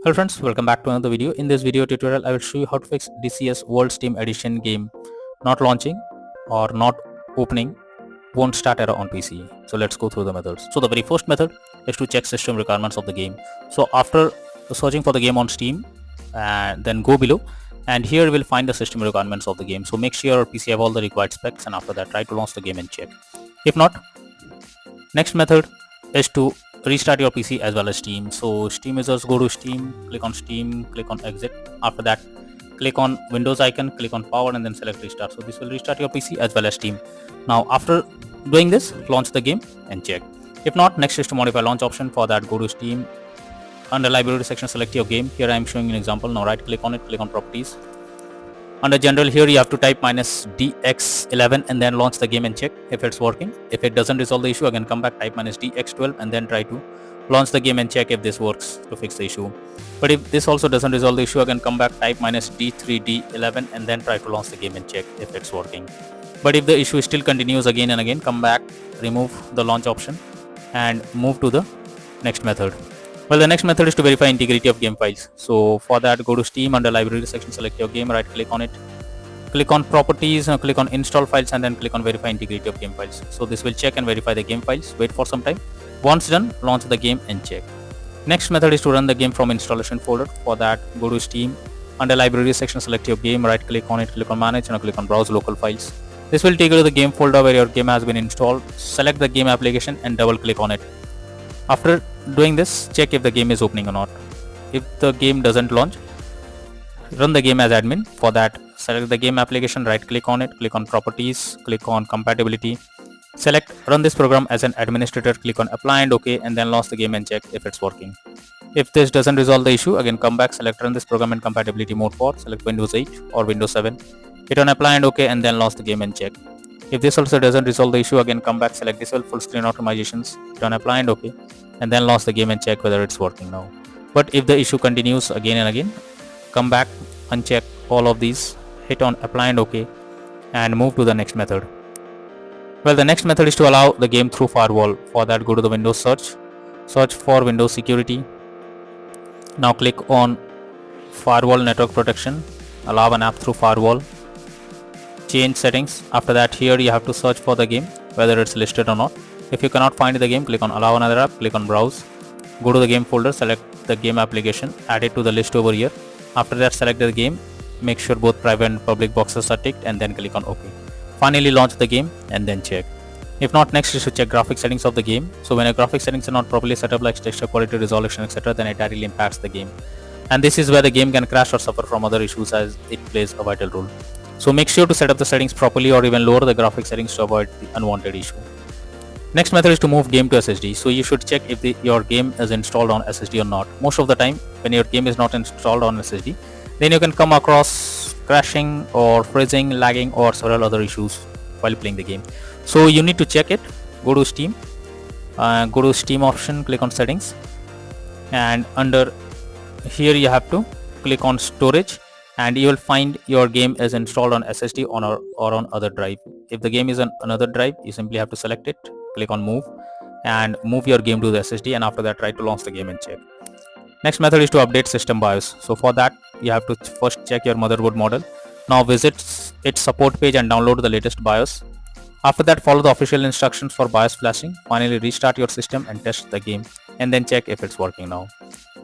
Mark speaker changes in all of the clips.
Speaker 1: Hello friends, welcome back to another video. In this video tutorial, I will show you how to fix DCS World Steam Edition game not launching or not opening won't start error on PC. So let's go through the methods. So the very first method is to check system requirements of the game. So after searching for the game on Steam, then go below and here you will find the system requirements of the game. So make sure your PC have all the required specs and after that try to launch the game and check. If not, next method is to restart your PC as well as Steam. So Steam users go to Steam, click on Steam, click on exit. After that click on Windows icon, click on power and then select restart. So this will restart your PC as well as Steam. Now after doing this, launch the game and check. If not, next is to modify launch option. For that go to Steam, under library section select your game. Here I am showing an example. Now right click on it, click on properties. Under general, here you have to type -DX11 and then launch the game and check if it's working. If it doesn't resolve the issue, again come back, type -DX12 and then try to launch the game and check if this works to fix the issue. But if this also doesn't resolve the issue, again come back, type -D3D11 and then try to launch the game and check if it's working. But if the issue still continues again and again, come back, remove the launch option and move to the next method. Well, the next method is to verify integrity of game files. So for that go to Steam, under library section select your game, right click on it, click on properties, click on install files and then click on verify integrity of game files. So this will check and verify the game files. Wait for some time. Once done, launch the game and check. Next method is to run the game from installation folder. For that go to Steam, under library section select your game, right click on it, click on manage and click on browse local files. This will take you to the game folder where your game has been installed. Select the game application and double click on it. After doing this, check if the game is opening or not. If the game doesn't launch, run the game as admin. For that, select the game application, right click on it, click on properties, click on compatibility, select run this program as an administrator, click on apply and OK and then launch the game and check if it's working. If this doesn't resolve the issue, again come back, select run this program in compatibility mode for, select Windows 8 or Windows 7, hit on apply and OK and then launch the game and check. If this also doesn't resolve the issue, again come back, select disable full screen optimizations, hit on apply and OK and then launch the game and check whether it's working now. But if the issue continues again and again, come back, uncheck all of these, hit on apply and OK and move to the next method. Well, the next method is to allow the game through Firewall. For that go to the Windows search for Windows security. Now click on Firewall network protection, allow an app through Firewall, change settings. After that here you have to search for the game whether it's listed or not. If you cannot find the game, click on allow another app, click on browse, go to the game folder, select the game application, add it to the list over here. After that select the game, make sure both private and public boxes are ticked and then click on OK. Finally launch the game and then check. If not, next is to check graphic settings of the game. So when your graphic settings are not properly set up like texture quality, resolution, etc., then it directly impacts the game. And this is where the game can crash or suffer from other issues as it plays a vital role. So make sure to set up the settings properly or even lower the graphic settings to avoid the unwanted issue. Next method is to move game to SSD. So you should check if your game is installed on SSD or not. Most of the time when your game is not installed on SSD, then you can come across crashing or freezing, lagging or several other issues while playing the game. So you need to check it. Go to Steam, go to Steam option, click on settings and under here you have to click on storage and you will find your game is installed on SSD or on other drive. If the game is on another drive, you simply have to select it, click on move and move your game to the SSD and after that try to launch the game and check. Next method is to update system BIOS. So for that you have to first check your motherboard model. Now visit its support page and download the latest BIOS. After that follow the official instructions for BIOS flashing. Finally restart your system and test the game and then check if it's working now.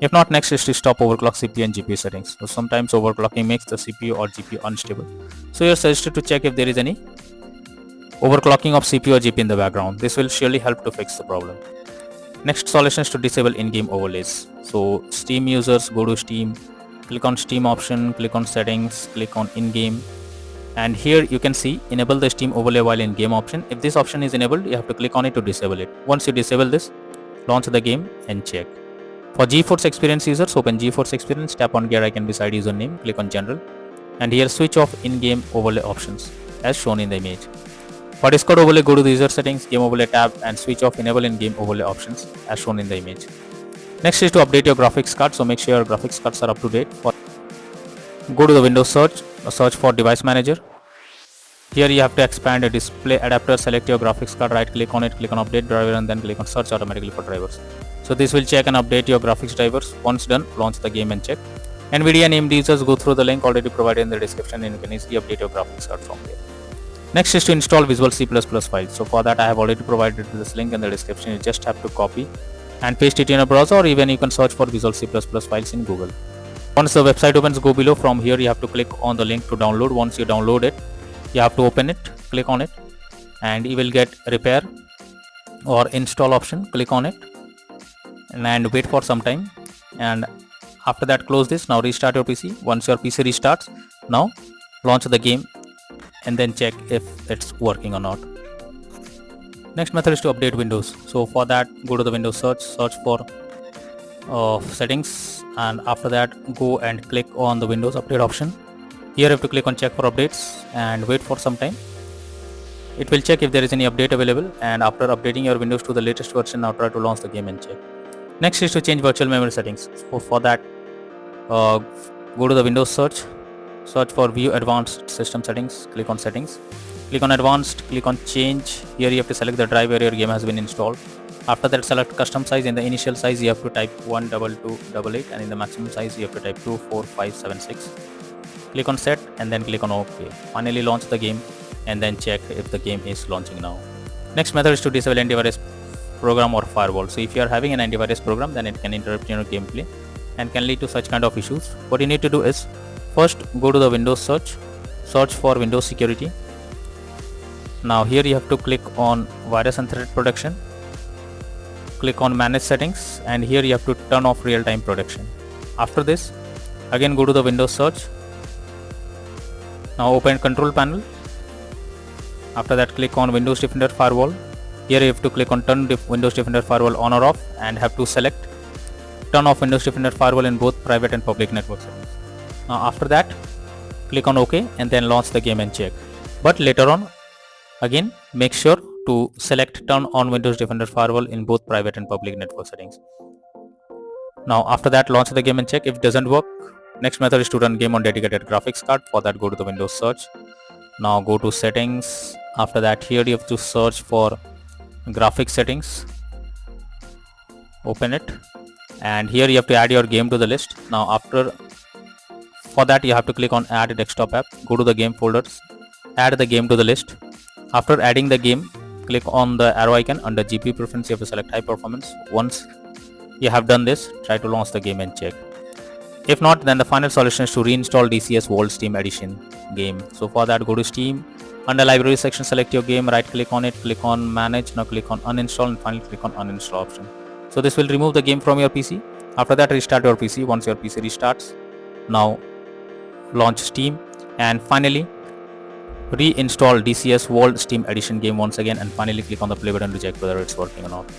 Speaker 1: If not, next is to stop overclock CPU and GPU settings. So sometimes overclocking makes the CPU or GPU unstable. So you're suggested to check if there is any overclocking of CPU or GPU in the background. This will surely help to fix the problem. Next solution is to disable in-game overlays. So Steam users go to Steam, click on Steam option, click on settings, click on in-game and here you can see enable the Steam overlay while in game option. If this option is enabled, you have to click on it to disable it. Once you disable this, launch the game and check. For GeForce Experience users, open GeForce Experience, tap on gear icon beside username, click on general and here switch off in-game overlay options as shown in the image. For Discord overlay, go to the user settings, game overlay tab and switch off enable in-game overlay options as shown in the image. Next is to update your graphics card, so make sure your graphics cards are up to date. Go to the Windows search for device manager. Here you have to expand a display adapter, select your graphics card, right click on it, click on update driver and then click on search automatically for drivers. So this will check and update your graphics drivers. Once done, launch the game and check. NVIDIA and AMD users, go through the link already provided in the description and you can easily update your graphics card from there. Next is to install Visual C++ files. So for that I have already provided this link in the description. You just have to copy and paste it in a browser, or even you can search for Visual C++ files in Google. Once the website opens, go below. From here you have to click on the link to download. Once you download it, you have to open it, click on it, and you will get repair or install option. Click on it and wait for some time, and after that close this. Now restart your PC. Once your PC restarts, now launch the game and then check if it's working or not. Next method is to update Windows. So for that, go to the Windows search for settings, and after that go and click on the Windows update option. Here you have to click on check for updates and wait for some time. It will check if there is any update available, and after updating your Windows to the latest version, now try to launch the game and check. Next is to change virtual memory settings. So for that, go to the Windows search for view advanced system settings. Click on settings, click on advanced, click on change. Here you have to select the drive where your game has been installed. After that, select custom size. In the initial size you have to type 12288, and in the maximum size you have to type 24576. Click on set and then click on OK. Finally launch the game and then check if the game is launching now. Next method is to disable antivirus program or firewall. So if you are having an antivirus program, then it can interrupt your gameplay and can lead to such kind of issues. What you need to do is, first go to the Windows search for Windows security. Now here you have to click on virus and threat protection. Click on manage settings, and here you have to turn off real-time protection. After this, again go to the Windows search. Now open control panel. After that, click on Windows Defender Firewall. Here you have to click on turn Windows Defender Firewall on or off, and have to select turn off Windows Defender Firewall in both private and public network settings. Now after that, click on OK and then launch the game and check. But later on, again make sure to select turn on Windows Defender Firewall in both private and public network settings. Now after that, launch the game and check. If it doesn't work, next method is to run game on dedicated graphics card. For that, go to the Windows search. Now go to settings. After that, here you have to search for graphics settings. Open it, and here you have to add your game to the list. Now for that you have to click on add desktop app. Go to the game folders, add the game to the list. After adding the game, click on the arrow icon. Under GPU preference you have to select high performance. Once you have done this, try to launch the game and check. If not, then the final solution is to reinstall DCS World Steam Edition game. So for that, go to Steam. Under library section, select your game, right click on it, click on manage. Now click on uninstall and finally click on uninstall option. So this will remove the game from your PC. After that, restart your PC. Once your PC restarts, now launch Steam and finally reinstall DCS World Steam Edition game once again, and finally click on the play button to check whether it's working or not.